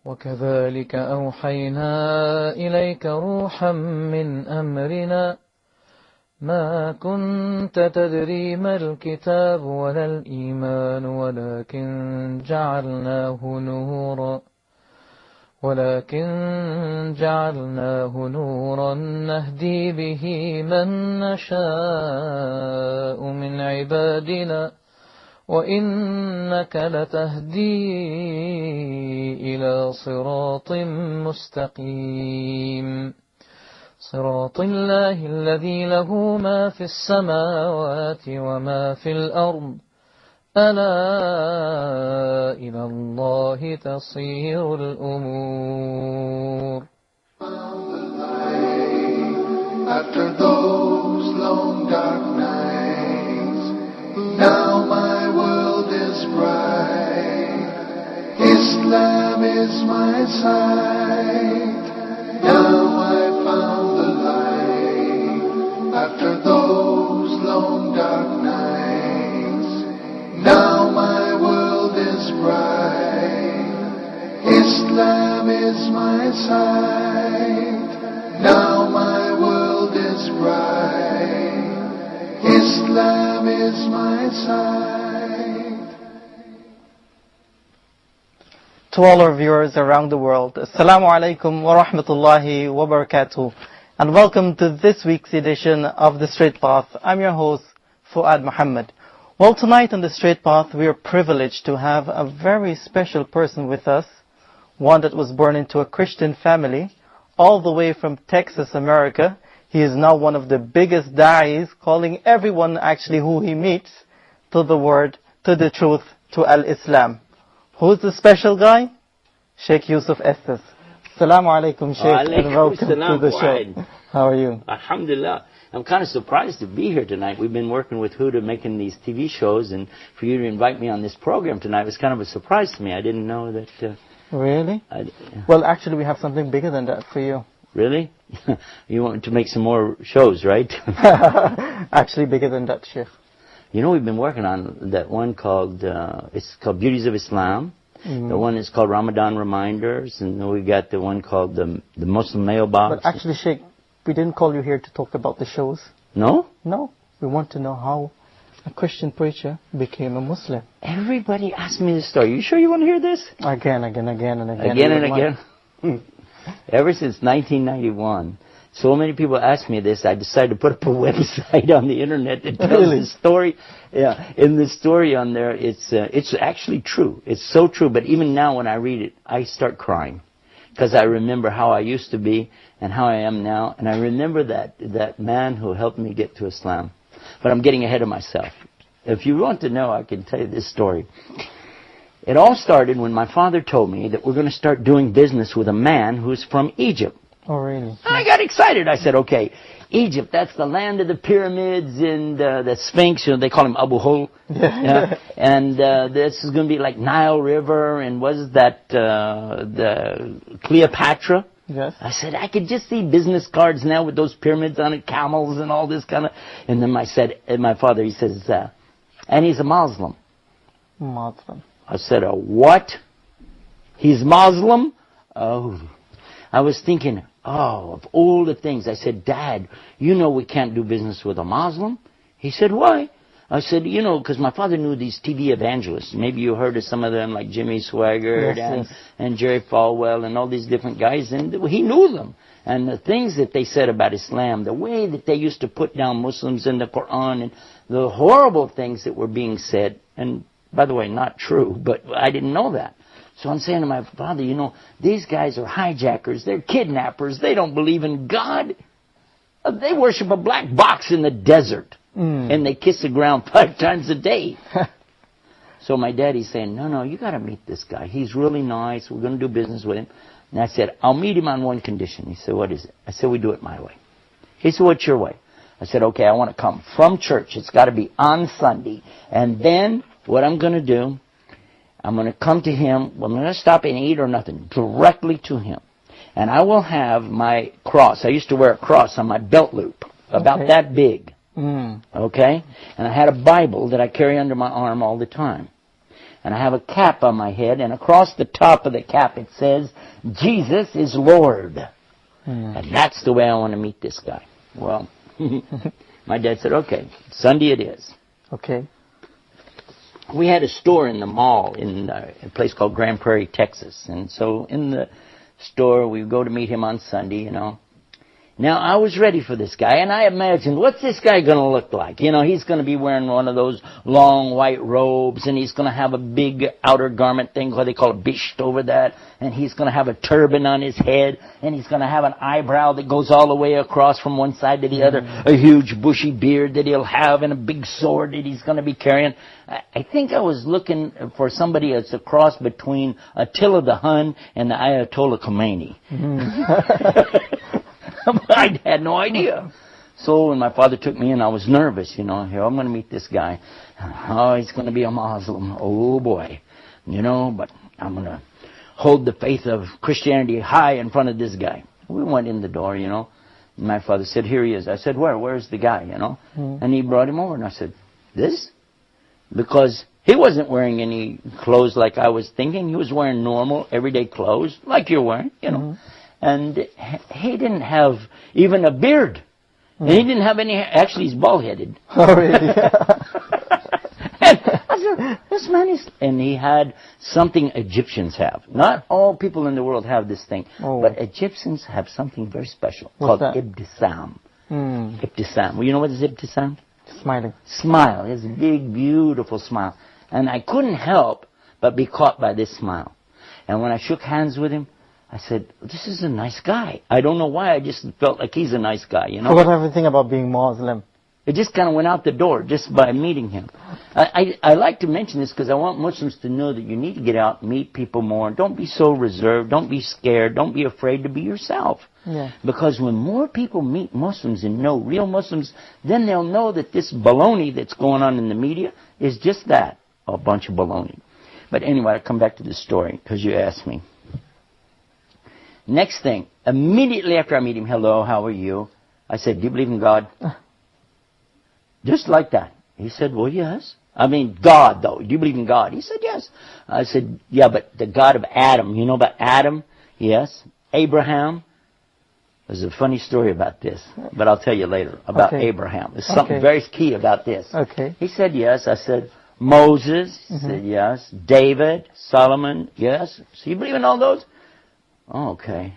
وكذلك أوحينا إليك روحا من أمرنا ما كنت تدري ما الكتاب ولا الإيمان ولكن جعلناه نورا نهدي به من نشاء من عبادنا وإنك لتهدي إلى صراط مستقيم صراط الله الذي له ما في السماوات وما في الأرض ألا إلى الله تصير الأمور. After those long dark nights, now my world is bright. Islam is my sight. Now I found the light. After those long dark nights, now my world is bright. Islam is my sight. Now my world is bright. Islam is my sight. To all our viewers around the world, Assalamu alaikum wa rahmatullahi wa barakatuh, and welcome to this week's edition of The Straight Path. I'm your host, Fuad Muhammad. Well, tonight on The Straight Path, we are privileged to have a very special person with us, one that was born into a Christian family, all the way from Texas, America. He is now one of the biggest da'is, calling everyone actually who he meets to the word, to the truth, to Al-Islam. Who's the special guy? Sheikh Yusuf Estes. Assalamu alaikum, Sheikh, and welcome to the show. How are you? Alhamdulillah. I'm kind of surprised to be here tonight. We've been working with Huda making these TV shows, and for you to invite me on this program tonight was kind of a surprise to me. I didn't know that... Really? Well, actually, we have something bigger than that for you. Really? You want to make some more shows, right? Actually, bigger than that, Sheikh. You know, we've been working on that one called, it's called Beauties of Islam. Mm-hmm. The one is called Ramadan Reminders, and then we got the one called the Muslim Mailbox. But actually, Sheikh, we didn't call you here to talk about the shows. No? No. We want to know how a Christian preacher became a Muslim. Everybody asks me this story. You sure you want to hear this? Again. Again and again. Ever since 1991, so many people ask me this, I decided to put up a website on the internet that tells the story. Yeah, in the story on there, it's actually true. It's so true, but even now when I read it, I start crying. Because I remember how I used to be and how I am now, and I remember that man who helped me get to Islam. But I'm getting ahead of myself. If you want to know, I can tell you this story. It all started when my father told me that we're going to start doing business with a man who's from Egypt. Oh, really? I got excited. I said, okay, Egypt, that's the land of the pyramids and the Sphinx. You know, they call him Abu Hol. Yeah. And this is going to be like Nile River, and was that the Cleopatra? Yes. I said, I could just see business cards now with those pyramids on it, camels and all this kind of... And then my father, he says, and he's a Muslim. Muslim. I said, a what? He's Muslim? Oh. I was thinking, of all the things. I said, Dad, you know we can't do business with a Muslim? He said, why? I said, because my father knew these TV evangelists. Maybe you heard of some of them, like Jimmy Swaggart and Jerry Falwell and all these different guys. And he knew them. And the things that they said about Islam, the way that they used to put down Muslims in the Quran, and the horrible things that were being said. And by the way, not true, but I didn't know that. So I'm saying to my father, these guys are hijackers. They're kidnappers. They don't believe in God. They worship a black box in the desert. And they kiss the ground 5 times a day. So my daddy's saying, no, you got to meet this guy. He's really nice. We're going to do business with him. And I said, I'll meet him on one condition. He said, what is it? I said, we do it my way. He said, what's your way? I said, okay, I want to come from church. It's got to be on Sunday. And then what I'm going to do, I'm going to come to him. I'm going to stop and eat or nothing. Directly to him. And I will have my cross. I used to wear a cross on my belt loop. About that big. Okay? And I had a Bible that I carry under my arm all the time. and I have a cap on my head, and across the top of the cap it says, Jesus is Lord. And that's the way I want to meet this guy. Well, my dad said, okay, Sunday it is. Okay. We had a store in the mall in a place called Grand Prairie, Texas. And so in the store, we go to meet him on Sunday, Now, I was ready for this guy, and I imagined, what's this guy going to look like? He's going to be wearing one of those long white robes, and he's going to have a big outer garment thing, what they call a bisht over that, and he's going to have a turban on his head, and he's going to have an eyebrow that goes all the way across from one side to the other, a huge bushy beard that he'll have, and a big sword that he's going to be carrying. I think I was looking for somebody that's a cross between Attila the Hun and the Ayatollah Khomeini. I had no idea. So when my father took me in, I was nervous, Here, I'm going to meet this guy. Oh, he's going to be a Muslim. Oh, boy. But I'm going to hold the faith of Christianity high in front of this guy. We went in the door, And my father said, here he is. I said, where's the guy, And he brought him over, and I said, this? Because he wasn't wearing any clothes like I was thinking. He was wearing normal, everyday clothes, like you're wearing, And he didn't have even a beard. And he didn't have any hair. Actually, he's bald-headed. Oh, really? And I said, this man is... And he had something Egyptians have. Not all people in the world have this thing. Oh. But Egyptians have something very special What's called that? ibtisam. Ibtisam. Well, you know what is ibtisam? Smiling. Smile. It's a big, beautiful smile. And I couldn't help but be caught by this smile. And when I shook hands with him, I said, this is a nice guy. I don't know why, I just felt like he's a nice guy, Forgot everything about being Muslim. It just kind of went out the door just by meeting him. I like to mention this because I want Muslims to know that you need to get out and meet people more. Don't be so reserved. Don't be scared. Don't be afraid to be yourself. Yeah. Because when more people meet Muslims and know real Muslims, then they'll know that this baloney that's going on in the media is just that, a bunch of baloney. But anyway, I'll come back to the story because you asked me. Next thing, immediately after I meet him, hello, how are you? I said, do you believe in God? Just like that. He said, well, yes. I mean, God, though. Do you believe in God? He said, yes. I said, yeah, but the God of Adam. You know about Adam? Yes. Abraham. There's a funny story about this, but I'll tell you later about Abraham. There's something very key about this. Okay. He said, yes. I said, Moses. He said, yes. David, Solomon, yes. So you believe in all those? Oh, okay.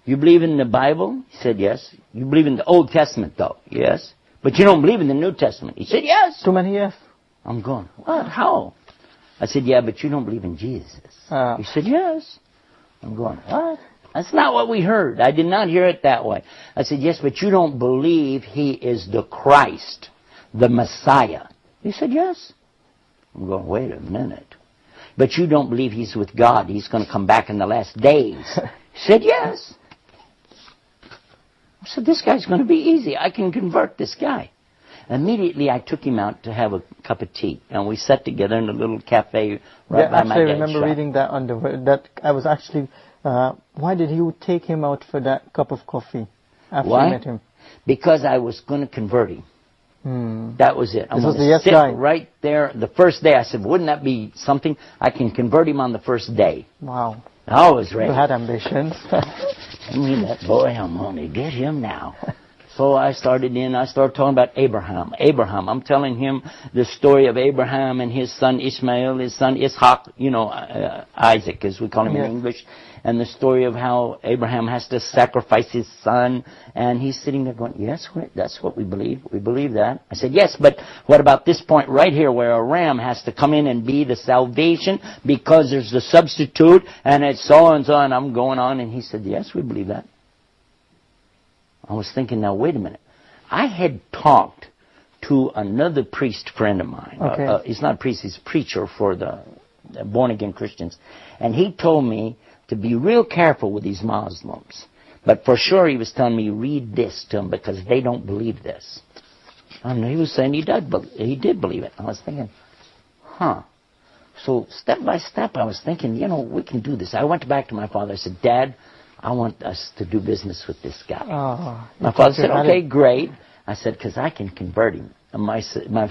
You believe in the Bible? He said, yes. You believe in the Old Testament, though? Yes. But you don't believe in the New Testament? He said, yes. Too many yes. I'm going, what? How? I said, yeah, but you don't believe in Jesus. He said, yes. I'm going, what? That's not what we heard. I did not hear it that way. I said, yes, but you don't believe he is the Christ, the Messiah. He said, yes. I'm going, wait a minute. But you don't believe he's with God. He's going to come back in the last days. He said, yes. I said, this guy's going to be easy. I can convert this guy. Immediately, I took him out to have a cup of tea. And we sat together in a little cafe right by my dad's shop. I remember reading that on that I was actually... why did you take him out for that cup of coffee after you met him? Because I was going to convert him. That was it. This was the yes guy. Right there the first day. I said, wouldn't that be something? I can convert him on the first day. Wow. I was ready. You had ambitions. I mean, that boy, I'm going to get him now. So I started talking about Abraham. I'm telling him the story of Abraham and his son Ishmael, his son Ishaq, Isaac, as we call him in English, and the story of how Abraham has to sacrifice his son. And he's sitting there going, yes, that's what we believe. We believe that. I said, yes, but what about this point right here where a ram has to come in and be the salvation because there's the substitute and it's so and so, and I'm going on. And he said, yes, we believe that. I was thinking, now, wait a minute. I had talked to another priest friend of mine. Okay. He's not a priest, he's a preacher for the born-again Christians. And he told me to be real careful with these Muslims. But for sure he was telling me, read this to them because they don't believe this. And he was saying he did believe it. I was thinking, So step by step I was thinking, we can do this. I went back to my father. I said, Dad, I want us to do business with this guy. My father said, okay, great. I said, because I can convert him. And my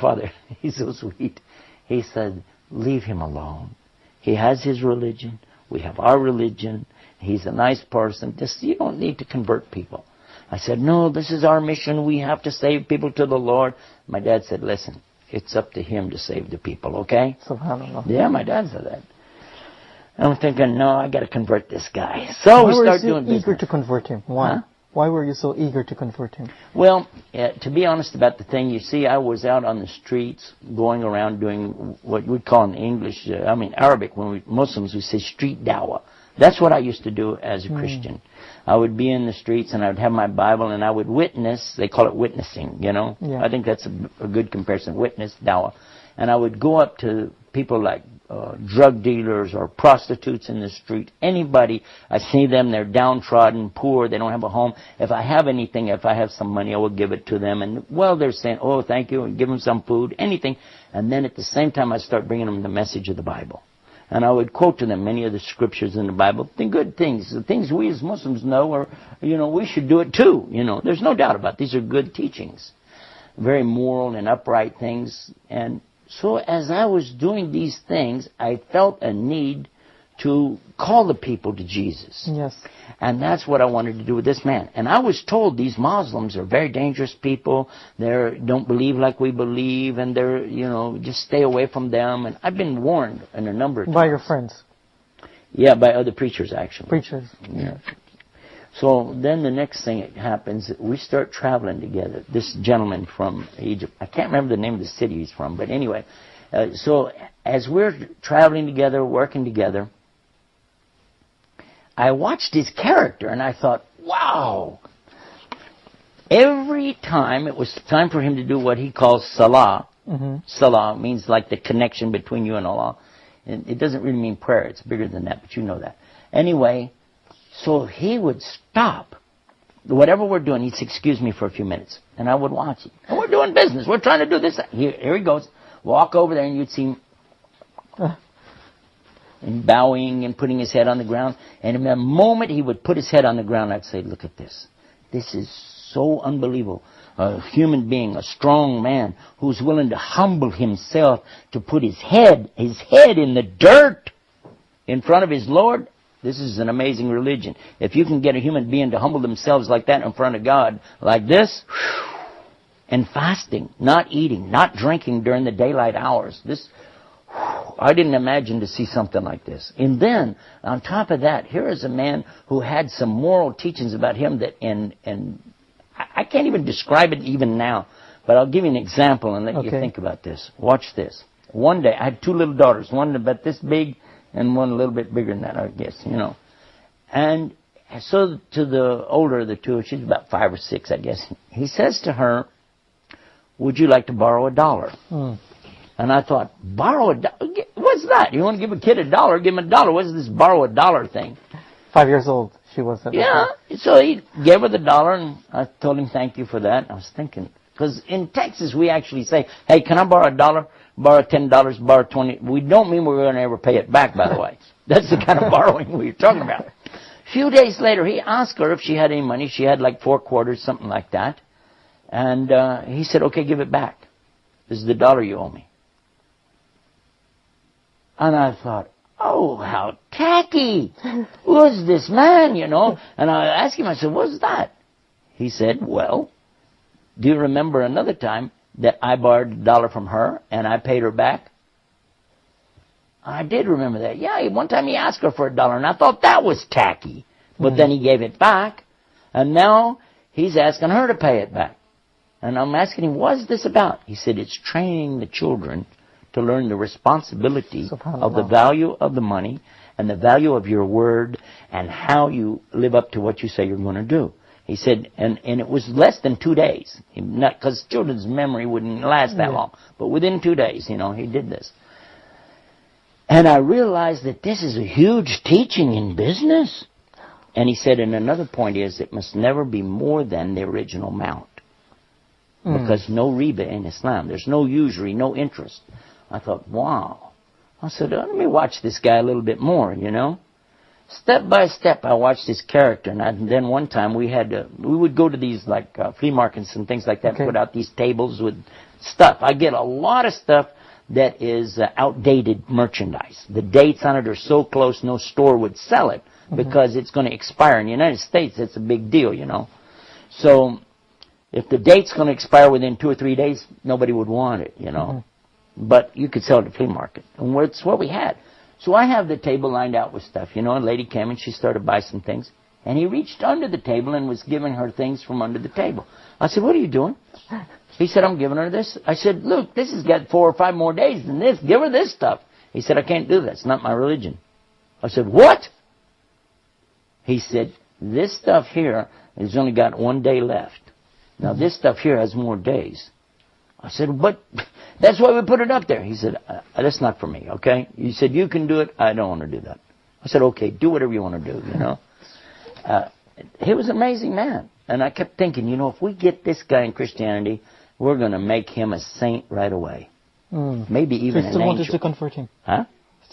father, he's so sweet. He said, leave him alone. He has his religion. We have our religion. He's a nice person. Just, you don't need to convert people. I said, no, this is our mission. We have to save people to the Lord. My dad said, listen, it's up to him to save the people, okay? Subhanallah. Yeah, my dad said that. I'm thinking, no, I got to convert this guy. So we start doing business. Why were you so eager to convert him? Why? Huh? Why were you so eager to convert him? Well, to be honest about the thing, you see, I was out on the streets going around doing what we'd call in English, Arabic, when Muslims, we say street dawah. That's what I used to do as a Christian. I would be in the streets and I would have my Bible and I would witness. They call it witnessing, you know. Yeah. I think that's a good comparison, witness, dawah. And I would go up to people like drug dealers or prostitutes in the street, anybody. I see them, they're downtrodden, poor, they don't have a home. If I have anything, if I have some money, I will give it to them. And, well, they're saying, oh, thank you, and give them some food, anything. And then at the same time, I start bringing them the message of the Bible. And I would quote to them many of the scriptures in the Bible, the good things, the things we as Muslims know, or, you know, we should do it too. You know, there's no doubt about it. These are good teachings, very moral and upright things. And so as I was doing these things, I felt a need to call the people to Jesus. Yes. And that's what I wanted to do with this man. And I was told these Muslims are very dangerous people. They don't believe like we believe, and they're, you know, just stay away from them. And I've been warned in a number of times. By your friends? Yeah, by other preachers, actually. Preachers. Yeah. So then the next thing that happens, we start traveling together. This gentleman from Egypt, I can't remember the name of the city he's from, but anyway. So as we're traveling together, working together, I watched his character and I thought, wow. Every time it was time for him to do what he calls salah. Salah means like the connection between you and Allah. And it doesn't really mean prayer. It's bigger than that, but you know that. Anyway, so he would stop. Whatever we're doing, he'd say, excuse me for a few minutes. And I would watch him. And we're doing business. We're trying to do this. Here he goes. Walk over there and you'd see him and bowing and putting his head on the ground. And in the moment he would put his head on the ground, I'd say, look at this. This is so unbelievable. A human being, a strong man, who's willing to humble himself to put his head in the dirt in front of his Lord. This is an amazing religion. If you can get a human being to humble themselves like that in front of God, like this, and fasting, not eating, not drinking during the daylight hours, I didn't imagine to see something like this. And then, on top of that, here is a man who had some moral teachings about him that, and I can't even describe it even now, but I'll give you an example and let you think about this. Watch this. One day, I had two little daughters, one about this big and one a little bit bigger than that, I guess, you know. And so to the older of the two, she's about 5 or 6, I guess, he says to her, would you like to borrow $1? And I thought, borrow $1? What's that? You want to give a kid $1? Give him $1. What's this borrow $1 thing? 5 years old she was at Yeah. So he gave her the $1 and I told him thank you for that. I was thinking, because in Texas we actually say, hey, can I borrow $1? Borrow $10, borrow $20. We don't mean we're going to ever pay it back, by the way. That's the kind of borrowing we're talking about. A few days later, he asked her if she had any money. She had like 4 quarters, something like that. And he said, okay, give it back. This is the $1 you owe me. And I thought, oh, how tacky. Who's this man, you know? And I asked him, I said, what's that? He said, well, do you remember another time that I borrowed $1 from her and I paid her back? I did remember that. Yeah, one time he asked her for $1 and I thought that was tacky. But then he gave it back and now he's asking her to pay it back. And I'm asking him, what's this about? He said, it's training the children to learn the responsibility of the value of the money and the value of your word and how you live up to what you say you're going to do. He said, and it was less than 2 days, because children's memory wouldn't last that long. But within 2 days, you know, he did this. And I realized that this is a huge teaching in business. And he said, and another point is, it must never be more than the original amount. Because no riba in Islam. There's no usury, no interest. I thought, wow. I said, let me watch this guy a little bit more, you know. Step by step, I watched his character. And then one time we would go to these like flea markets and things like that, put out these tables with stuff. I get a lot of stuff that is outdated merchandise. The dates on it are so close, no store would sell it because it's going to expire. In the United States, it's a big deal, you know. So if the date's going to expire within 2 or 3 days, nobody would want it, you know. But you could sell it at the flea market. And it's what we had. So I have the table lined out with stuff, you know. A lady came and she started to buy some things. And he reached under the table and was giving her things from under the table. I said, what are you doing? He said, I'm giving her this. I said, look, this has got 4 or 5 more days than this. Give her this stuff. He said, I can't do that. It's not my religion. I said, what? He said, this stuff here has only got 1 day left. Now, this stuff here has more days. I said, but that's why we put it up there. He said, that's not for me, okay? He said, you can do it. I don't want to do that. I said, okay, do whatever you want to do, you know. He was an amazing man. And I kept thinking, you know, if we get this guy in Christianity, we're going to make him a saint right away. Maybe even an angel. You still wanted to convert him? Huh?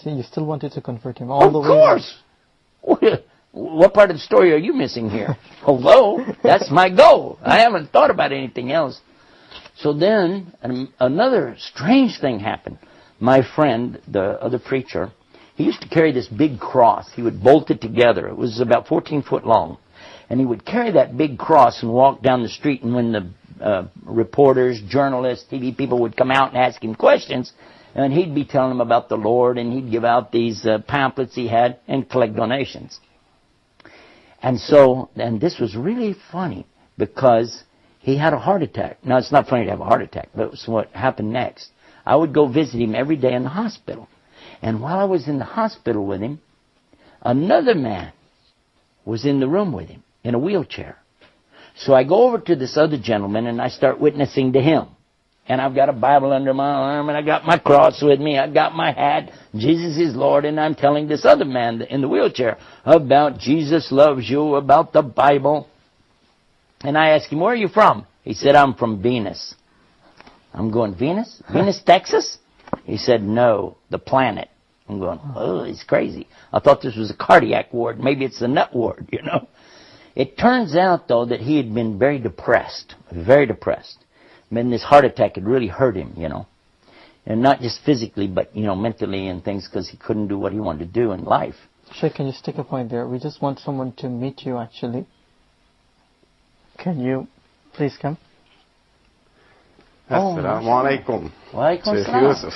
You still wanted to convert him all the way? Of course! What part of the story are you missing here? Hello? That's my goal. I haven't thought about anything else. So then, another strange thing happened. My friend, the other preacher, he used to carry this big cross. He would bolt it together. It was about 14 foot long. And he would carry that big cross and walk down the street. And when the reporters, journalists, TV people would come out and ask him questions, and he'd be telling them about the Lord, and he'd give out these pamphlets he had and collect donations. And so, and this was really funny because he had a heart attack. Now, it's not funny to have a heart attack, but it was what happened next. I would go visit him every day in the hospital. And while I was in the hospital with him, another man was in the room with him in a wheelchair. So I go over to this other gentleman and I start witnessing to him. And I've got a Bible under my arm and I got my cross with me. I got my hat. Jesus is Lord. And I'm telling this other man in the wheelchair about Jesus loves you, about the Bible. And I asked him, where are you from? He said, I'm from Venus. I'm going, Venus? Venus, Texas? He said, no, the planet. I'm going, oh, he's crazy. I thought this was a cardiac ward. Maybe it's a nut ward, you know. It turns out, though, that he had been very depressed. And this heart attack had really hurt him, you know. And not just physically, but, you know, mentally and things because he couldn't do what he wanted to do in life. Sheikh, can you stick a point there? We just want someone to meet you, actually. Can you please come? Assalamu alaikum. Wa alaikum Sheikh salam. Yusuf.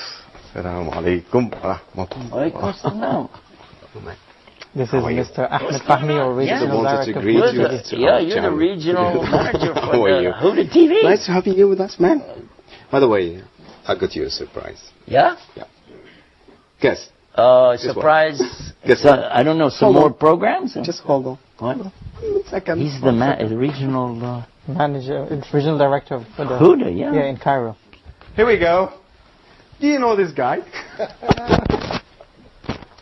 Assalamu alaikum wa rahmatullah. Wa alaikum salam. This is Mr. Ahmed Fahmi, or regional wanted to director. greet you. You're the regional manager for How are you? Huda TV. Nice having you with us, man. By the way, I got you a surprise. Yeah? Yeah. Guess. Surprise. Guess I don't know, some more programs? Just hold on. What? 1 second. He's the regional... Manager, regional director of Huda, yeah. Yeah, in Cairo. Here we go. Do you know this guy?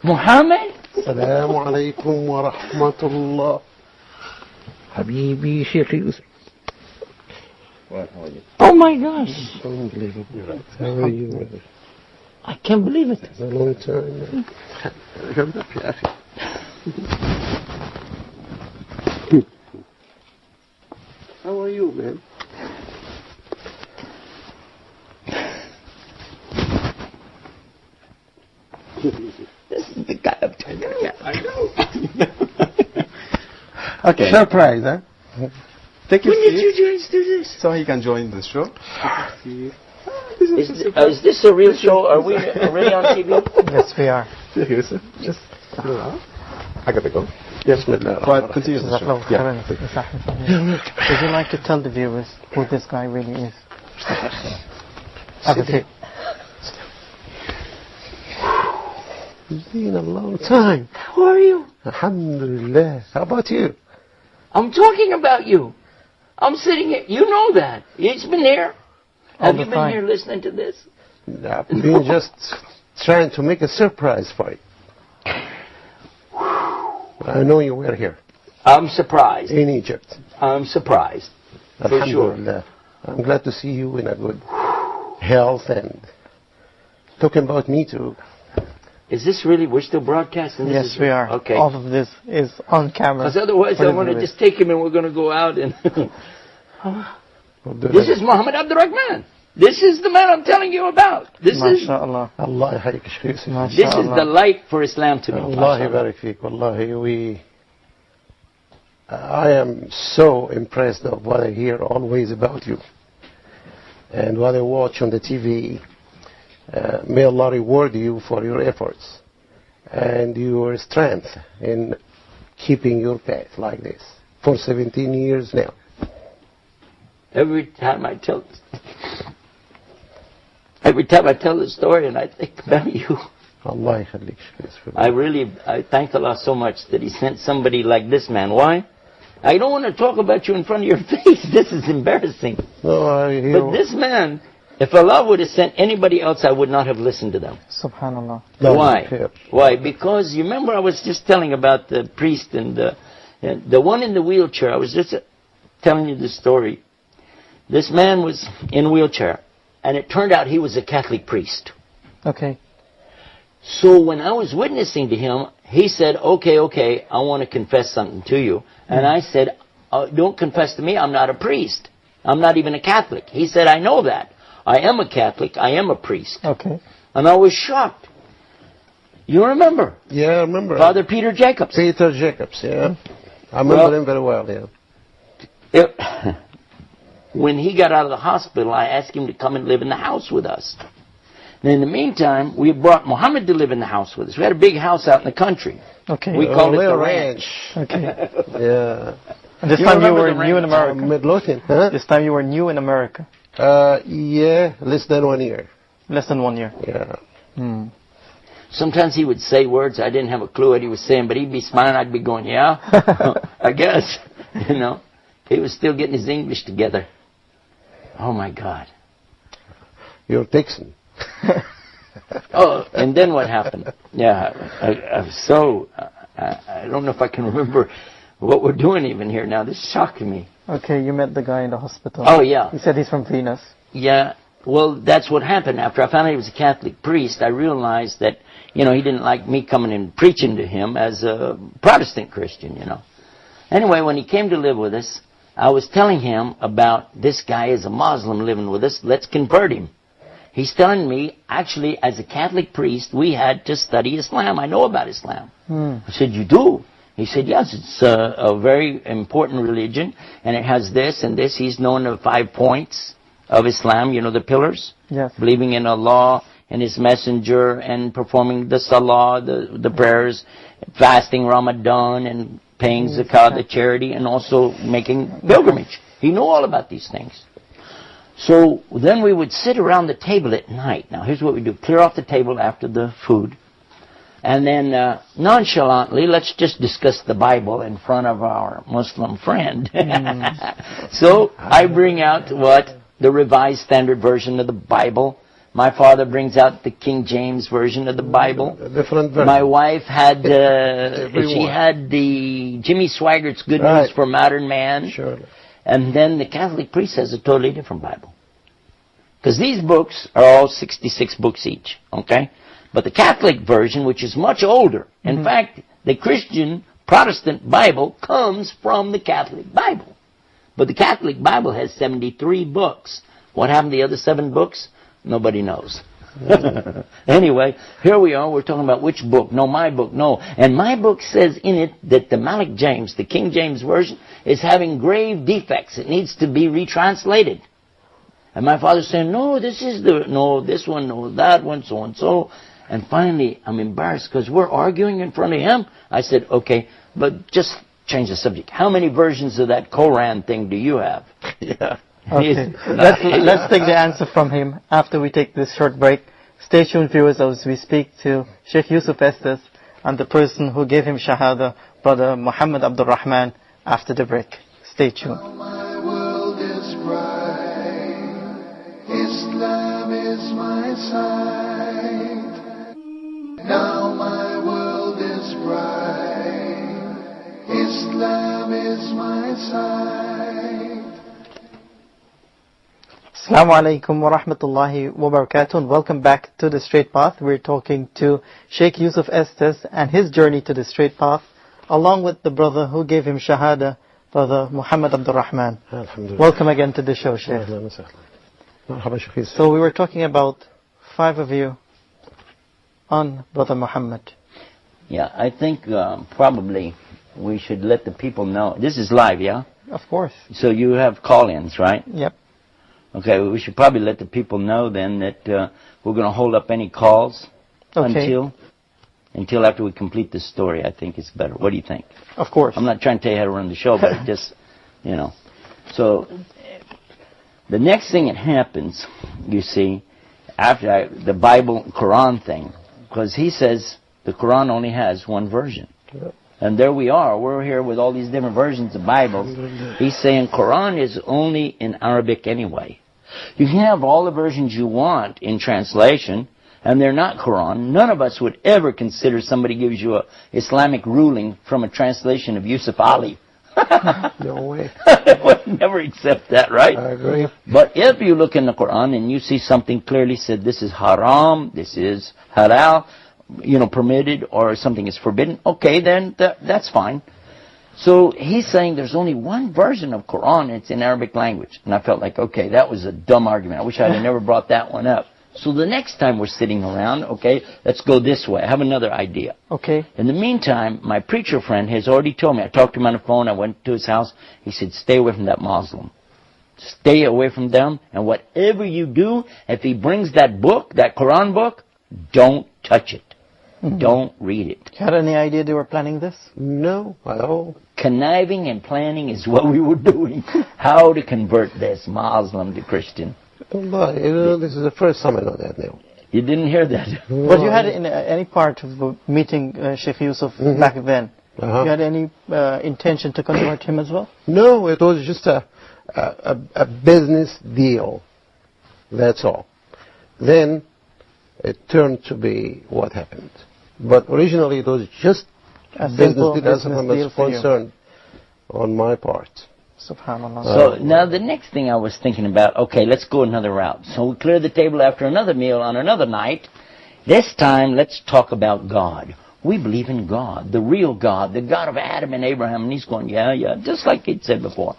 Muhammad? السلام عليكم ورحمة الله حبيبي شيخ يوسف. Oh my gosh. Unbelievable. How are you, brother? I can't believe it. It's a long time. Come up, يا أخي. How are you, man? This is the guy I'm talking about. I know. Okay. Surprise, huh? Take your When did seat you guys do this? so he can join the show. Is this a real show? Are we already on TV? Yes, we are. Sheikh Yusuf, just I gotta go. Yes, Bismillah. Right, continue the show. Yeah. Would you like to tell the viewers who this guy really is? Have a seat. It's been a long time. How are you? Alhamdulillah. How about you? I'm talking about you. I'm sitting here. You know that. It's been here. Have you been here listening to this? I've been just trying to make a surprise for you. I know you were here I'm surprised. in Egypt. I'm surprised. For sure. Alhamdulillah. I'm glad to see you in a good health and talking about me too. Is this really, we're still broadcasting this? Yes, we are. Okay. All of this is on camera. Because otherwise I want to just take him and we're going to go out and... This is Muhammad Abdurrahman. This is the man I'm telling you about. This is MashaAllah. Allah يحييك Sheikh Yusuf. this is the light for Islam to me. Allah يبارك فيك. Wallahi, I am so impressed of what I hear always about you and what I watch on the TV. May Allah reward you for your efforts and your strength in keeping your path like this for 17 years now. Every time I tell the story and I think about you, Allah يخليك Sheikh Yusuf. I thank Allah so much that He sent somebody like this man. Why? I don't want to talk about you in front of your face. This is embarrassing. No, I hear. But this man, if Allah would have sent anybody else, I would not have listened to them. Subhanallah. Why? Why? Because you remember I was just telling about the priest and the one in the wheelchair. I was just telling you the story. This man was in a wheelchair, and it turned out he was a Catholic priest. Okay. So when I was witnessing to him, he said, okay, I want to confess something to you. And I said, don't confess to me, I'm not a priest. I'm not even a Catholic. He said, I know that. I am a Catholic, I am a priest. Okay. And I was shocked. You remember? Yeah, I remember. Father Peter Jacobs. Peter Jacobs, yeah. I remember him very well, yeah. When he got out of the hospital, I asked him to come and live in the house with us. And in the meantime, we brought Muhammad to live in the house with us. We had a big house out in the country. Okay. We called it the ranch. Okay. Yeah. And this You time you remember were the new in ranch? America. Midlothian, huh? This time you were new in America. Yeah, less than 1 year. Less than 1 year. Yeah. Sometimes he would say words, I didn't have a clue what he was saying, but he'd be smiling, I'd be going, yeah, I guess. You know, he was still getting his English together. Oh my God. You're Texan. Oh, and then what happened? Yeah, I don't know if I can remember what we're doing even here now. This is shocking me. Okay, you met the guy in the hospital. Oh, yeah. He said he's from Venus. Yeah, well, that's what happened. After I found out he was a Catholic priest, I realized that, he didn't like me coming and preaching to him as a Protestant Christian, Anyway, when he came to live with us, I was telling him about this guy is a Muslim living with us. Let's convert him. He's telling me, actually, as a Catholic priest, we had to study Islam. I know about Islam. I said, you do? He said, yes, it's a very important religion, and it has this and this. He's known the 5 points of Islam, the pillars. Yes. Believing in Allah and His Messenger and performing the salah, the prayers, fasting Ramadan and paying zakah, the charity, and also making pilgrimage. He knew all about these things. So then we would sit around the table at night. Now here's what we do. Clear off the table after the food. And then nonchalantly, let's just discuss the Bible in front of our Muslim friend. So I bring out the Revised Standard Version of the Bible. My father brings out the King James Version of the Bible. Different version. My wife had she had the Jimmy Swaggart's Good News for Modern Man. Sure. And then the Catholic priest has a totally different Bible. Because these books are all 66 books each, okay? But the Catholic version, which is much older, in fact, the Christian Protestant Bible comes from the Catholic Bible. But the Catholic Bible has 73 books. What happened to the other 7 books? Nobody knows. Anyway, here we are. We're talking about which book. No, my book. No. And my book says in it that the Malik James, the King James Version, is having grave defects. It needs to be retranslated. And my father's saying, no, this one, no, that one, so and so. And finally, I'm embarrassed because we're arguing in front of him. I said, okay, but just change the subject. How many versions of that Koran thing do you have? Yeah. Okay. Let's take the answer from him after we take this short break. Stay tuned, viewers, as we speak to Sheikh Yusuf Estes and the person who gave him Shahada, Brother Muhammad Abdul Rahman, after the break. Stay tuned. Now my world is bright. Islam is my sight. Now my world is bright. Islam is my sight. Assalamu alaikum wa rahmatullahi wa barakatuh, and welcome back to the Straight Path. We're talking to Sheikh Yusuf Estes and his journey to the Straight Path, along with the brother who gave him Shahada, Brother Muhammad Abdul Rahman. Welcome again to the show, Sheikh. مرحبا Sheikh Yusuf. So we were talking about 5 of you on Brother Muhammad. Yeah, I think probably we should let the people know. This is live, yeah? Of course. So you have call-ins, right? Yep. Okay, well, we should probably let the people know then that we're going to hold up any calls Okay. until after we complete this story. I think it's better. What do you think? Of course. I'm not trying to tell you how to run the show, but it just, you know. So the next thing that happens, you see, after the Bible Quran thing, because he says the Quran only has one version. Yep. And there we are. We're here with all these different versions of Bibles. He's saying Quran is only in Arabic anyway. You can have all the versions you want in translation, and they're not Quran. None of us would ever consider somebody gives you a Islamic ruling from a translation of Yusuf Ali. No way. Would never accept that, right? I agree. But if you look in the Quran and you see something clearly said, this is haram, this is halal, permitted, or something is forbidden, okay, then that's fine. So he's saying there's only one version of Quran, it's in Arabic language. And I felt like, okay, that was a dumb argument. I wish I had never brought that one up. So the next time we're sitting around, okay, let's go this way. I have another idea. Okay. In the meantime, my preacher friend has already told me, I talked to him on the phone, I went to his house, he said, stay away from that Muslim. Stay away from them, and whatever you do, if he brings that book, that Quran book, don't touch it. Mm-hmm. Don't read it. You had any idea they were planning this? No, at all. Conniving and planning is what we were doing. How to convert this Muslim to Christian. Allah, this is the first time I know that now. You didn't hear that? But you had in any part of the meeting Sheikh Yusuf back then, you had any intention to convert him as well? No, it was just a business deal. That's all. Then it turned to be what happened. But originally it was just A business simple deal as business far deal as for you. concerned on my part. Subhanallah. So now the next thing I was thinking about, okay, let's go another route. So we clear the table after another meal on another night. This time, let's talk about God. We believe in God, the real God, the God of Adam and Abraham. And he's going, yeah, just like he'd said before.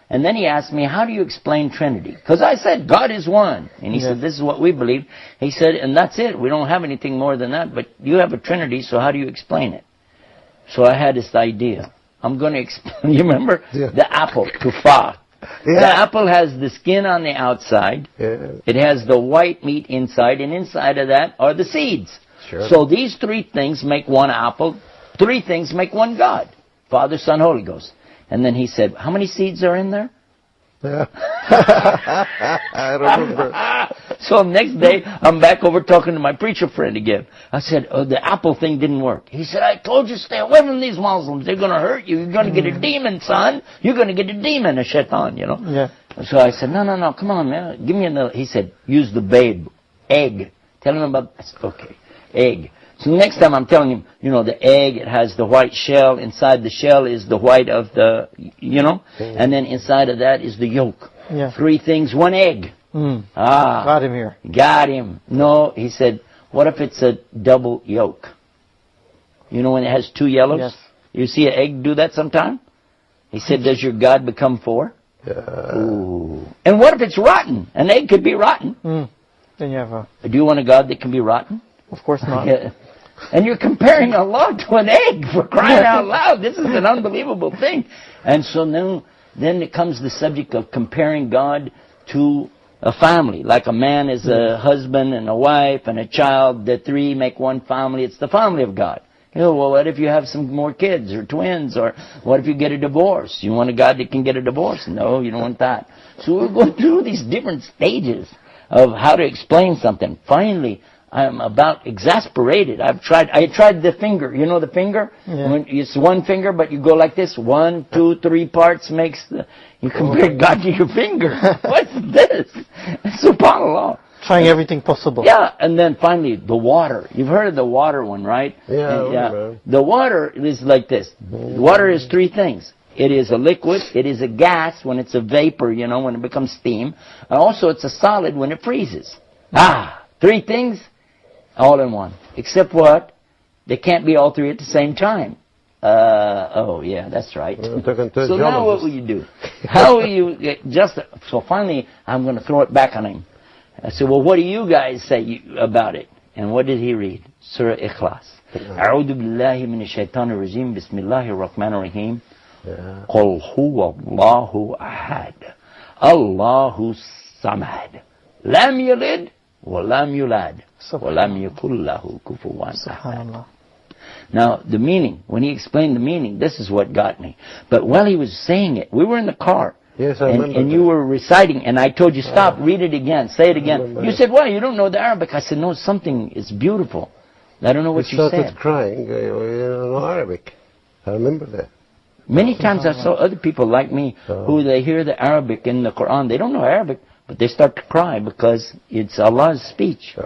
And then he asked me, how do you explain Trinity? Because I said, God is one. And he said, this is what we believe. He said, and that's it. We don't have anything more than that. But you have a Trinity, so how do you explain it? So I had this idea. I'm going to explain. You remember the apple, tufah? Yeah. The apple has the skin on the outside. Yeah. It has the white meat inside, and inside of that are the seeds. Sure. So these 3 things make one apple. 3 things make one God. Father, Son, Holy Ghost. And then he said, how many seeds are in there? Yeah. I remember. So next day, I'm back over talking to my preacher friend again. I said, the apple thing didn't work. He said, I told you stay away from these Muslims. They're going to hurt you. You're going to get a demon, son. You're going to get a demon, a shaitan, Yeah. So I said, no, come on, man. Give me another. He said, use the babe, egg. Tell him about, I said, okay, egg. So next time I'm telling him, the egg, it has the white shell. Inside the shell is the white of the, and then inside of that is the yolk. Yeah. 3 things, 1 egg. Got him here. Got him. No, he said, what if it's a double yolk? You know when it has 2 yellows? Yes. You see an egg do that sometime? He said, does your God become 4? Ooh. And what if it's rotten? An egg could be rotten. Then you have a... Do you want a God that can be rotten? Of course not. Yeah. And you're comparing Allah to an egg, for crying out loud. This is an unbelievable thing. And so then it comes the subject of comparing God to a family. Like a man is a husband and a wife and a child. The 3 make one family. It's the family of God. Well, what if you have some more kids or twins? Or what if you get a divorce? You want a God that can get a divorce? No, you don't want that. So we're going through these different stages of how to explain something. Finally, I'm about exasperated. I tried the finger. You know the finger? Yeah. When it's 1 finger, but you go like this. 1, 2, 3 parts makes you compare God to your finger. What's this? SubhanAllah. Trying everything possible. Yeah, and then finally, the water. You've heard of the water one, right? Yeah. The water is like this. Water is 3 things. It is a liquid. It is a gas when it's a vapor, when it becomes steam. And also, it's a solid when it freezes. 3 things. All in one. Except what? They can't be all 3 at the same time. Oh, yeah, that's right. I'm talking to a So now what geologist. will you do? How will you so finally I'm going to throw it back on him. I said, well, what do you guys say about it? And what did he read? Surah Ikhlas. أعوذ بالله من الشيطان الرجيم بسم الله الرحمن الرحيم قل هو الله أحد الله الصمد لم يلد ولم يولد ولم يكن له كفوا أحد. Now, the meaning, when he explained the meaning, this is what got me. But while he was saying it, we were in the car. Yes, I remember. And you were reciting, and I told you, stop, read it again, say it again. You said, why? You don't know the Arabic. I said, no, something is beautiful. I don't know what you started said. crying, you know Arabic. I remember that. Many times I saw other people like me who they hear the Arabic in the Quran. They don't know Arabic, but they start to cry because it's Allah's speech.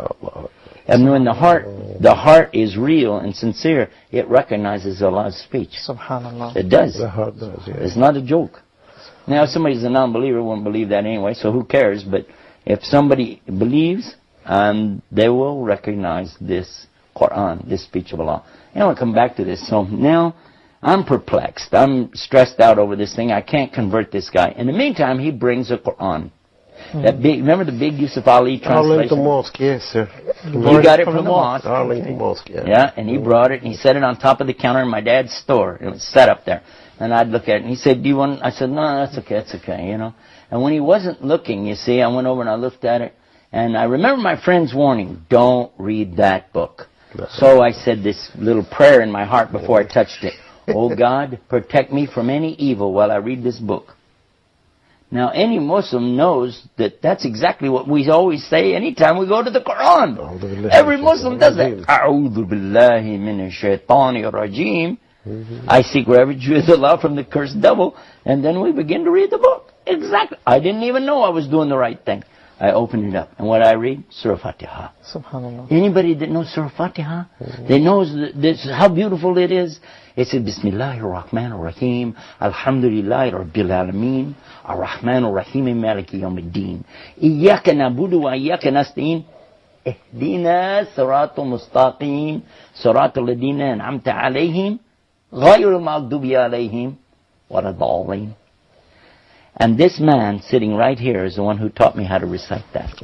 And when the heart is real and sincere, it recognizes Allah's speech. Subhanallah. It does. The heart does, yeah. It's not a joke. Now, if somebody's a non-believer, won't believe that anyway, so who cares? But if somebody believes, they will recognize this Quran, this speech of Allah. And I'll come back to this. So now, I'm perplexed. I'm stressed out over this thing. I can't convert this guy. In the meantime, he brings a Quran. That big, remember the big Yusuf Ali translation? Arlington Mosque, yes, sir. He got it from the mosque. Arlington Mosque, yeah. Yeah, and he brought it, and he set it on top of the counter in my dad's store. It was set up there. And I'd look at it, and he said, do you want, I said, no, that's okay, you know. And when he wasn't looking, you see, I went over and I looked at it, and I remember my friend's warning, don't read that book. So I said this little prayer in my heart before I touched it. Oh God, protect me from any evil while I read this book. Now, any Muslim knows that that's exactly what we always say anytime we go to the Quran. Every Muslim does that. A'udhu billahi minash shaitani rajim. I seek refuge with Allah from the cursed devil. And then we begin to read the book. Exactly. I didn't even know I was doing the right thing. I opened it up. And what I read? Surah Fatiha. Subhanallah. Anybody that knows Surah Fatiha, they knows this, how beautiful it is. It says, Bismillahir Rahmanir Rahim, Alhamdulillahi Rabbil Alameen, Ar-Rahmanir Rahim, Maliki Yawmiddin. Iyaka nabudu wa iyaka nasta'in. Ihdina siratal mustaqim, siratal ladina an'amta alayhim, ghayril maghdubi alayhim, waladhdallin. And this man sitting right here is the one who taught me how to recite that.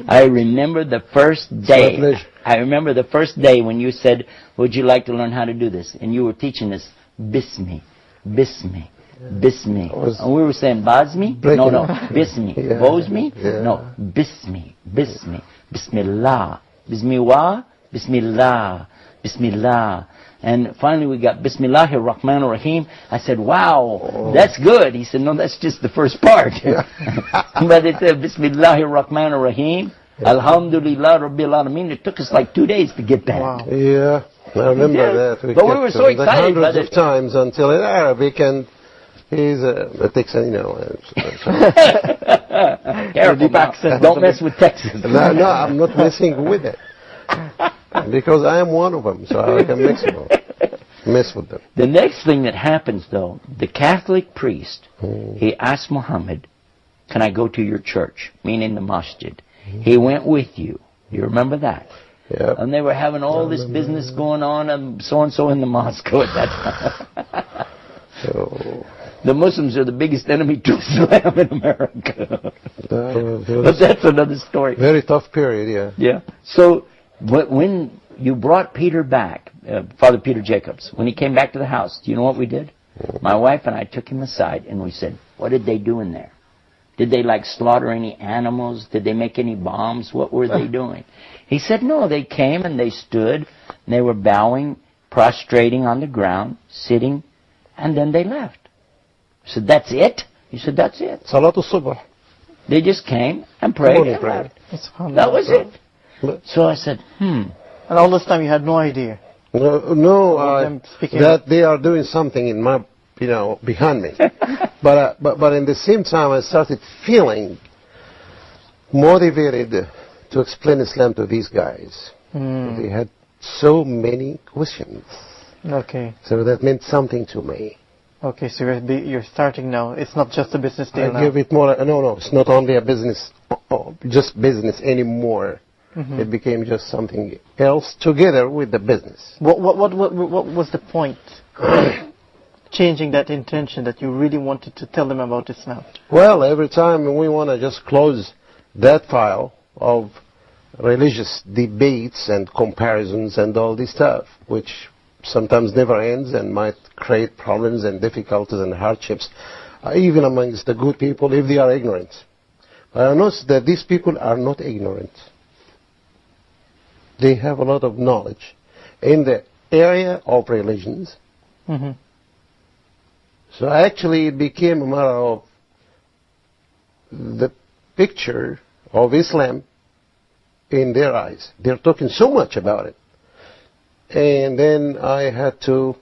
I remember the first day. I remember the first day when you said, would you like to learn how to do this? And you were teaching us Bismi, Bismi, Bismi. And we were saying Bazmi? No, Bismi. Bozmi? No, Bismi, Bismi, Bismillah, Bismiwa, Bismillah, Bismillah. And finally we got Bismillahir Rahmanir Rahim. I said, wow, that's good. He said, no, that's just the first part. But it said Bismillahir Rahmanir Rahim, Alhamdulillah Rabbil Alameen. It took us like 2 days to get that. Wow. Yeah, I remember that. But we were so excited hundreds of times until in Arabic, and he's a Texan, you know. Careful, don't mess with Texas. No, I'm not messing with it. Because I am one of them, so I can mess with them. The next thing that happens, though, the Catholic priest, he asked Muhammad, can I go to your church? Meaning the masjid. He went with you. You remember that? Yep. And they were having all this business going on and so-and-so in the mosque at that time. So, the Muslims are the biggest enemy to Islam in America. But that's another story. Very tough period, yeah. Yeah. So, but when you brought Peter back, Father Peter Jacobs, when he came back to the house, do you know what we did? My wife and I took him aside and we said, what did they do in there? Did they like slaughter any animals? Did they make any bombs? What were they doing? He said, no, they came and they stood and they were bowing, prostrating on the ground, sitting, and then they left. I said, that's it? He said, that's it. Salatul Subh. They just came and prayed and left. That was it. So I said, And all this time you had no idea. No, that they are doing something in my, behind me. but in the same time, I started feeling motivated to explain Islam to these guys. They had so many questions. Okay. So that meant something to me. Okay, so you're starting now. It's not just a business deal now. I give it more. No, it's not only a business, just business anymore. It became just something else together with the business. What was the point? changing that intention that you really wanted to tell them about Islam? Well, every time we want to just close that file of religious debates and comparisons and all this stuff, which sometimes never ends and might create problems and difficulties and hardships, even amongst the good people if they are ignorant. I notice that these people are not ignorant. They have a lot of knowledge in the area of religions. Mm-hmm. So actually it became a matter of the picture of Islam in their eyes. They're talking so much about it. And then I had to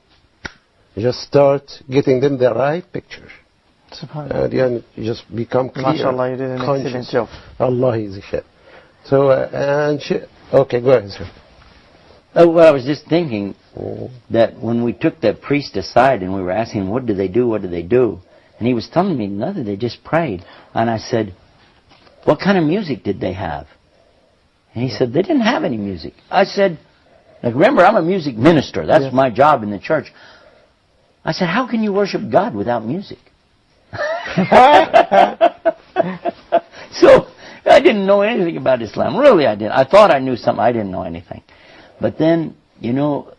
just start getting them the right picture. SubhanAllah. And you just become clear. MashaAllah, you did an excellent job. Allah is a shit. So, okay, go ahead, sir. Well, I was just thinking that when we took that priest aside and we were asking him, what do they do, what do they do? And he was telling me, nothing, they just prayed. And I said, what kind of music did they have? And he said, they didn't have any music. I said, like, remember, I'm a music minister. That's my job in the church. I said, how can you worship God without music? So, I didn't know anything about Islam. Really, I didn't. I thought I knew something. I didn't know anything. But then, you know,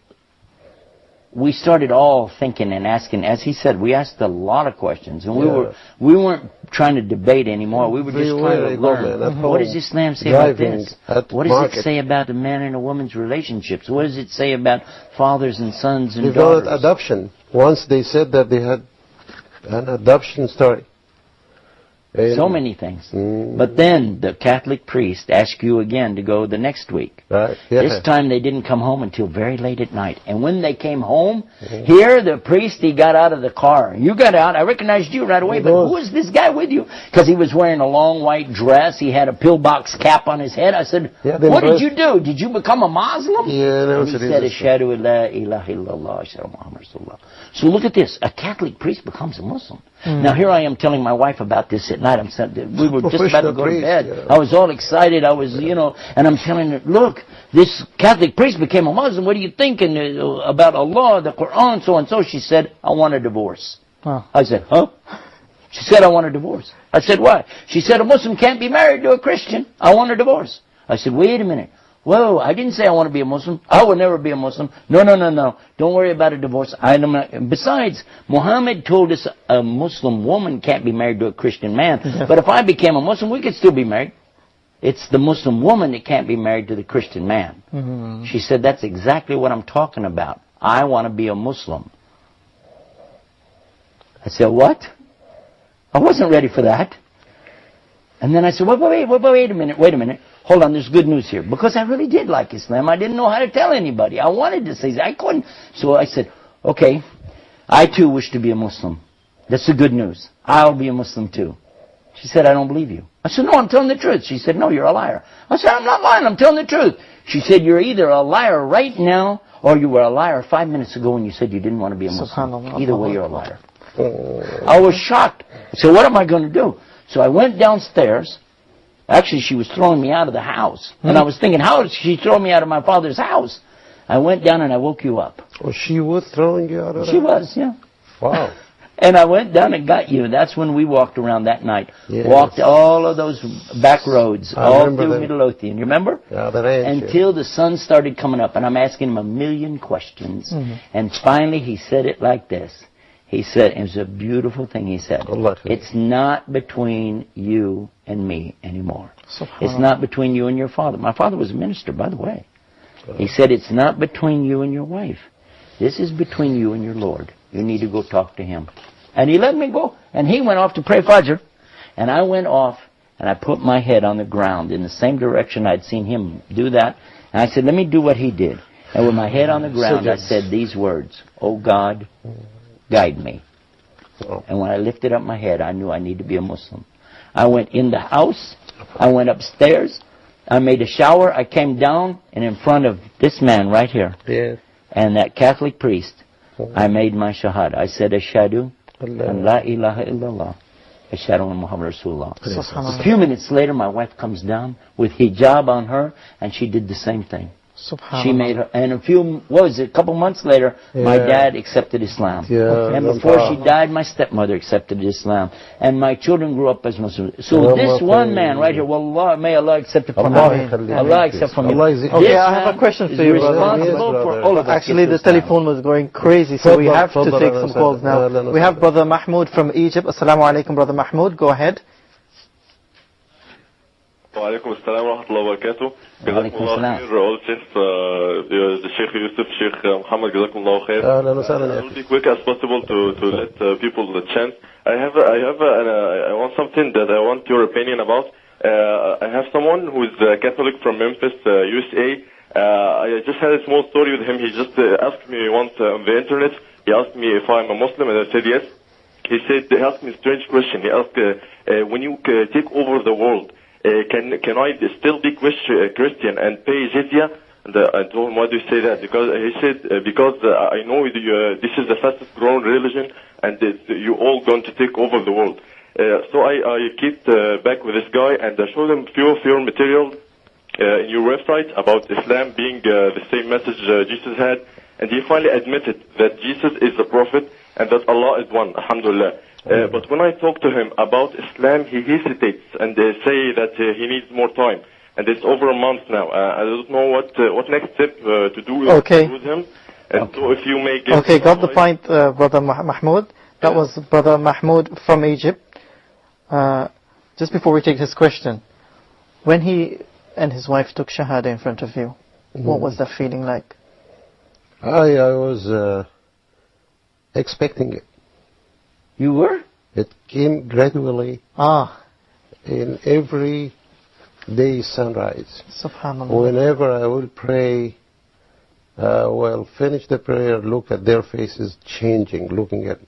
we started all thinking and asking. As he said, we asked a lot of questions. And we weren't trying to debate anymore. We were just trying to learn. What does Islam say about this? What does it say about the man and a woman's relationships? What does it say about fathers and sons and daughters? About adoption. Once they said that they had an adoption story. So many things. But then the Catholic priest asked you again to go the next week. Right. Yeah. This time they didn't come home until very late at night. And when they came home, here the priest, he got out of the car. You got out. I recognized you right away. But who is this guy with you? Because he was wearing a long white dress. He had a pillbox cap on his head. I said, what did you do? Did you become a Muslim? Yeah, no, and he said, Ashhadu an la ilaha illallah, Ashhadu Muhammad Rasulullah. So look at this. A Catholic priest becomes a Muslim. Now here I am telling my wife about this at night. We were just about to go to bed. Yeah. I was all excited. I was, and I'm telling her, look, this Catholic priest became a Muslim. What are you thinking about Allah, the Quran, so and so? She said, I want a divorce. I said, huh? She said, I want a divorce. I said, why? She said, a Muslim can't be married to a Christian. I want a divorce. I said, wait a minute. Whoa, I didn't say I want to be a Muslim. I would never be a Muslim. No. Don't worry about a divorce. Besides, Muhammad told us a Muslim woman can't be married to a Christian man. But if I became a Muslim, we could still be married. It's the Muslim woman that can't be married to the Christian man. She said, that's exactly what I'm talking about. I want to be a Muslim. I said, what? I wasn't ready for that. And then I said, wait a minute. Hold on, there's good news here. Because I really did like Islam. I didn't know how to tell anybody. I wanted to say, I couldn't. So I said, okay, I too wish to be a Muslim. That's the good news. I'll be a Muslim too. She said, I don't believe you. I said, no, I'm telling the truth. She said, no, you're a liar. I said, I'm not lying, I'm telling the truth. She said, you're either a liar right now, or you were a liar 5 minutes ago when you said you didn't want to be a Muslim. Either way, you're a liar. I was shocked. I said, what am I going to do? So I went downstairs. Actually, she was throwing me out of the house. And I was thinking, how did she throw me out of my father's house? I went down and I woke you up. Oh, she was throwing you out of the house? She was, yeah. Wow. And I went down and got you. That's when we walked around that night. Yes. Walked all of those back roads, all through Midlothian. You remember? Yeah, until the sun started coming up. And I'm asking him a million questions. And finally he said it like this. He said, it was a beautiful thing he said. It's not between you and me anymore. It's not between you and your father. My father was a minister, by the way. He said, it's not between you and your wife. This is between you and your Lord. You need to go talk to him. And he let me go. And he went off to pray Fajr. And I went off and I put my head on the ground in the same direction I'd seen him do that. And I said, let me do what he did. And with my head on the ground, I said these words, oh God, guide me. And when I lifted up my head, I knew I need to be a Muslim. I went in the house. I went upstairs. I made a shower. I came down, and in front of this man right here, and that Catholic priest, I made my shahada. I said, Ashhadu an la ilaha illallah, Ashhadu an Muhammad Rasulullah. A few minutes later, my wife comes down with hijab on her, and she did the same thing. Subhanallah. She made her, and a couple months later, my dad accepted Islam. And before she died, my stepmother accepted Islam. And my children grew up as Muslims. So this one man right here, wallah, may Allah accept it from him. Allah accept from him. Okay, I have a question for you, brother. Responsible for all of us. Actually, the telephone was going crazy, so we have to take some calls now. We have Brother Mahmoud from Egypt. Assalamu alaikum, Brother Mahmoud. Go ahead. وعليكم السلام ورحمة الله وبركاته. وعليكم السلام. All Sheikh Yusuf, Sheikh Muhammad, جزاكم الله خير. I'll be quick as possible to let people the chance. I want something that I want your opinion about. I have someone who is Catholic from Memphis, USA. I just had a small story with him. He just asked me once on the internet. He asked me if I'm a Muslim, and I said yes. He asked me a strange question. He asked, when you take over the world, can I still be Christian and pay jizya? And I told him, why do you say that? Because he said, because I know this is the fastest growing religion, and you're all going to take over the world. So I kept back with this guy, and I showed him few of your material in your website about Islam being the same message Jesus had, and he finally admitted that Jesus is the prophet and that Allah is one, alhamdulillah. But when I talk to him about Islam, he hesitates and say that he needs more time. And it's over a month now. I don't know what next step to do with him. And so if you may give... Okay, got the point, Brother Mahmoud. That was Brother Mahmoud from Egypt. Just before we take his question, when he and his wife took Shahada in front of you, what was that feeling like? I was expecting it. You were? It came gradually in every day sunrise. Subhanallah. Whenever I will pray, finish the prayer, look at their faces changing, looking at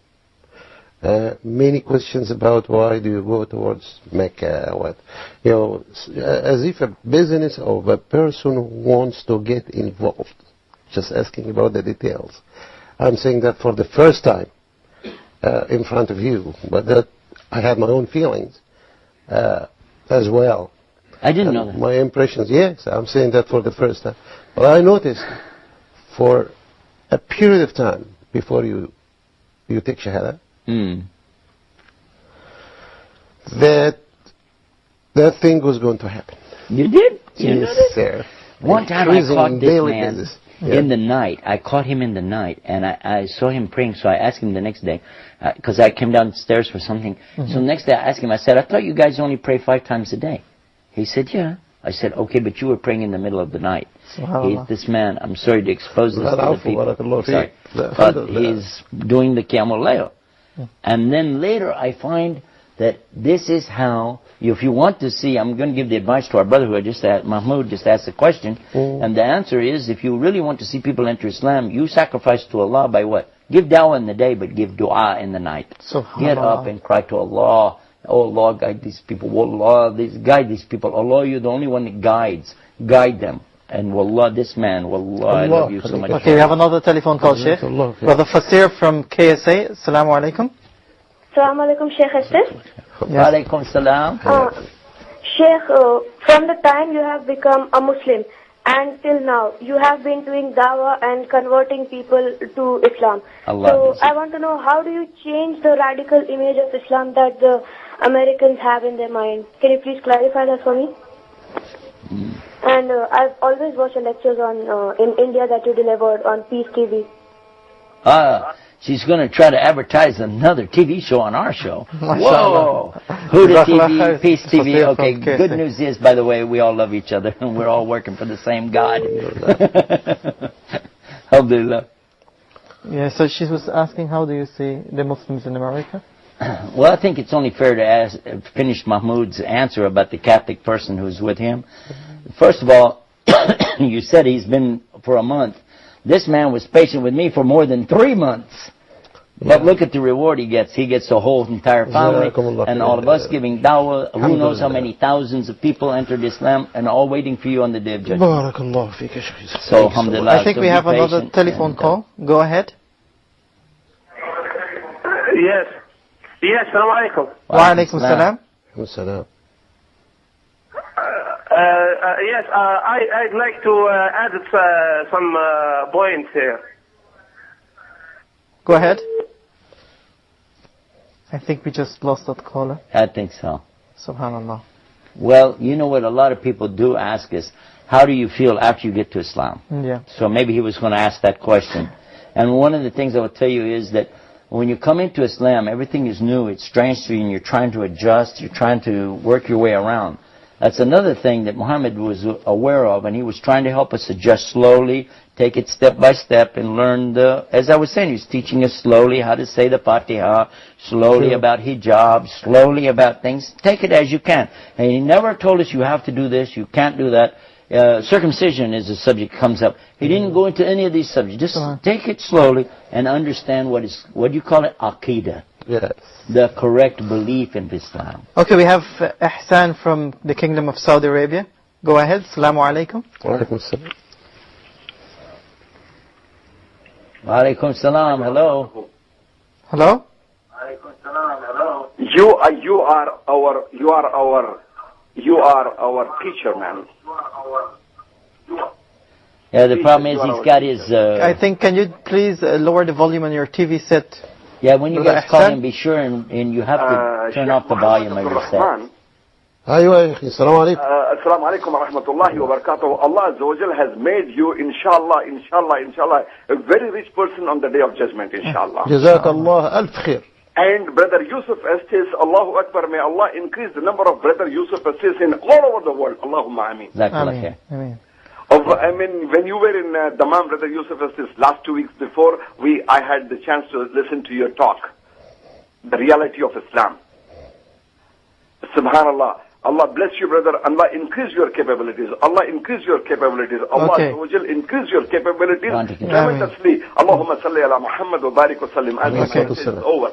many questions about why do you go towards Mecca, as if a business of a person who wants to get involved, just asking about the details. I'm saying that for the first time in front of you, but that I had my own feelings as well. I didn't know that. My impressions, yes, I'm saying that for the first time. But I noticed for a period of time before you take Shahada, that thing was going to happen. You did? Yes, sir. One time I caught this man in the night. I caught him in the night, and I saw him praying, so I asked him the next day, because I came downstairs for something. So the next day I asked him, I said, I thought you guys only pray 5 times a day. He said, yeah. I said, okay, but you were praying in the middle of the night. This man, I'm sorry to expose this to the people. Sorry. But he's doing the Qiyamul Layl. And then later I find that this is how, if you want to see, I'm going to give the advice to our brother who just asked, Mahmoud just asked the question, and the answer is, if you really want to see people enter Islam, you sacrifice to Allah by what? Give dawah in the day, but give dua in the night. Get up and cry to Allah. Oh Allah, guide these people. Allah, guide these people. Allah, you're the only one that guides. Guide them. And wallah, this man, wallah, I love you so much. Okay, we have another telephone call, Sheikh. Brother Fasir from KSA. Assalamu alaikum. Assalamu alaikum, Sheikh Estes. Wa alaikum salam. Sheikh, from the time you have become a Muslim and till now, you have been doing dawah and converting people to Islam. So I want to know, how do you change the radical image of Islam that the Americans have in their mind? Can you please clarify that for me? And I've always watched your lectures in India that you delivered on Peace TV. She's going to try to advertise another TV show on our show. Whoa! Huda TV, Peace TV. Okay, good news is, by the way, we all love each other and we're all working for the same God. Alhamdulillah. Yeah, so she was asking, how do you see the Muslims in America? Well, I think it's only fair to finish Mahmoud's answer about the Catholic person who's with him. First of all, you said he's been for a month. This man was patient with me for more than 3 months. But look at the reward he gets. He gets the whole entire family and all of us giving dawah. Who knows how many thousands of people entered Islam and all waiting for you on the day of judgment. So, alhamdulillah. I think we have another telephone call. Go ahead. Yes. Yes, Assalamu alaikum. Wa alaikum salam. Yes, I'd like to add some points here. Go ahead. I think we just lost that caller. I think so. Subhanallah. Well, you know what a lot of people do ask is, how do you feel after you get to Islam? Yeah. So maybe he was going to ask that question. And one of the things I will tell you is that when you come into Islam, everything is new, it's strange to you, and you're trying to adjust, you're trying to work your way around. That's another thing that Muhammad was aware of, and he was trying to help us adjust slowly, take it step by step, and learn as I was saying, he was teaching us slowly how to say the Fatiha, slowly about hijab, slowly about things. Take it as you can. And he never told us you have to do this, you can't do that. Circumcision is a subject that comes up. He didn't go into any of these subjects. Just take it slowly and understand what do you call it? Aqidah. Yes. The correct belief in Islam. Okay, we have Ihsan from the Kingdom of Saudi Arabia. Go ahead. Assalamu alaikum. Wa alaikum salam. Wa alaikum salam. Hello. Hello? You are our teacher, man. Yeah, the problem is he's got his... I think, can you please lower the volume on your TV set? Yeah, when you guys call him, be sure and you have to turn off the volume of your set. أيوة يا أخي السلام عليكم. السلام عليكم ورحمة الله وبركاته. Allah Azza wa Jal has made you, inshallah, a very rich person on the day of judgment, inshallah. جزاك الله ألف خير. And Brother Yusuf Estes, Allahu Akbar, may Allah increase the number of Brother Yusuf Estes in all over the world. Allahumma ameen. Ameen. I mean, when you were in Dammam, Brother Yusuf Estes, last 2 weeks before, I had the chance to listen to your talk. The reality of Islam. Subhanallah. Allah bless you, brother. Allah increase your capabilities. Allah increase your capabilities. Allah increase your capabilities tremendously. Allahumma salli ala Muhammad wa barik wa sallim. It's over.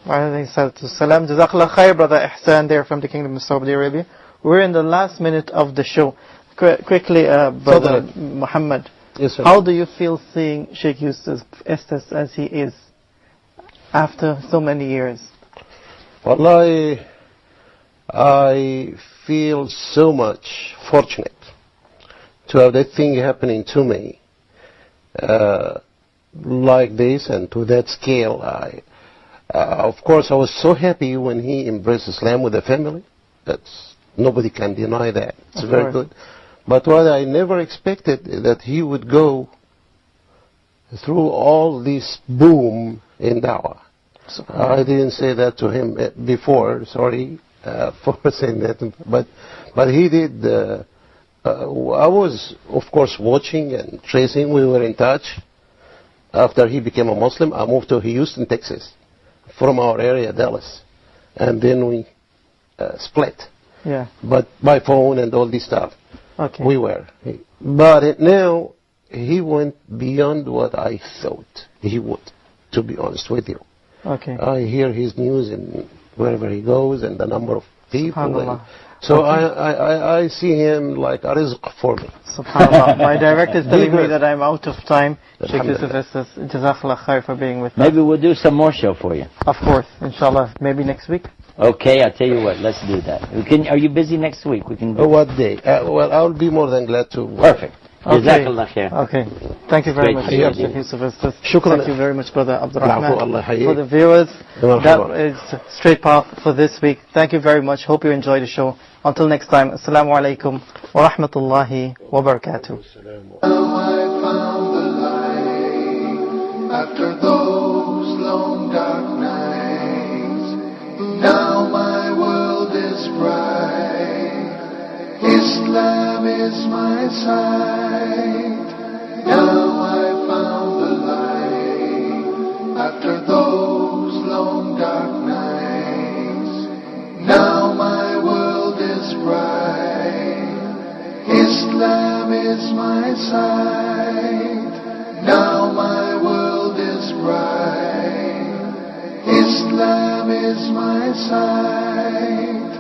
Salam. Jazakallah khair, Brother Ihsan there from the Kingdom of Saudi Arabia. We're in the last minute of the show. Quickly, Brother Muhammad, yes, sir. How do you feel seeing Sheikh Yusuf Estes as he is after so many years? Wallahi, I feel so much fortunate to have that thing happening to me like this and to that scale. Of course, I was so happy when he embraced Islam with the family. Nobody can deny that. It's very good. But what I never expected is that he would go through all this boom in da'wah. I didn't say that to him before, sorry for saying that, but he did. I was, of course, watching and tracing. We were in touch. After he became a Muslim, I moved to Houston, Texas, from our area, Dallas, and then we split. Yeah. But by phone and all this stuff, we were. But now he went beyond what I thought he would, to be honest with you. Okay. I hear his news in wherever he goes and the number of people. So I see him like a rizq for me. SubhanAllah. My director is telling me that I'm out of time. Sheikh Yusuf Estes, Jazakallah khair for being with us. Maybe we'll do some more show for you. Of course, inshallah. Maybe next week. Okay, I'll tell you what, let's do that. Are you busy next week? We can do what day? Well, I'll be more than glad to. Perfect. Okay. Okay. Thank you very much, Sheikh Yusuf Estes. Thank you very much, Brother Abdurrahman. For the viewers, that is Straight Path for this week. Thank you very much. Hope you enjoyed the show. Until next time, Assalamu alaikum wa rahmatullahi wa barakatuh. After those long dark nights, now my world is bright. Islam is my sight. Now I found the light. After those long dark nights, now my world is bright. Islam is my sight. Now my world is bright. Islam is my sight.